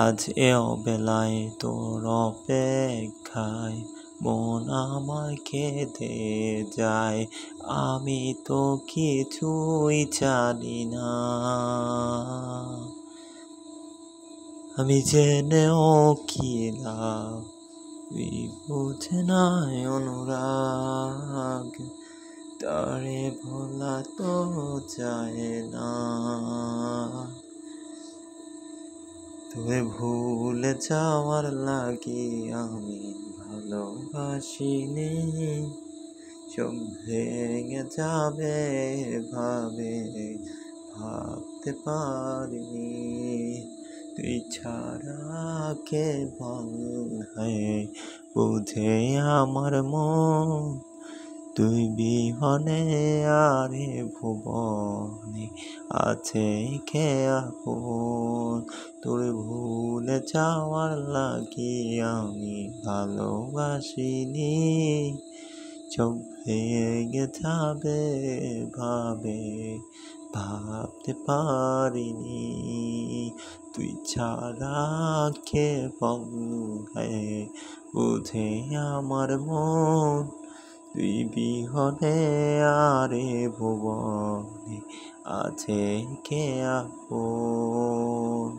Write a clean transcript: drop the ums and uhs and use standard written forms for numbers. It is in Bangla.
আজ এ অবেলায় তোর অপেক্ষায় মন আমার কেঁদে যায়। আমি তো কিছুই জানি না, আমি জেনেও কি লাভ, তুই বুঝে নাই অনুরাগ, তারে ভোলা তো যায় না। তুই ভুলে যাওয়ার লাগি আমি ভালোবাসিনি, চোখ ভেঙে যাবে ভাবে ভাবতে পারিনি। তুই ছাড়া কে বল হয় বুঝে আমার মন, তুই বিহনে আরে ভুবনে আছে কে আপন। তোর ভুলে যাওয়ার লাগি আমি ভালোবাসিনি, চোখ ভেঙে যাবে ভাবে ভাবতে পারিনি। তুই ছাড়া কে বলে বুঝে আমার মন, তুই বিহনে আরে ভুবনে আছে কে আপন।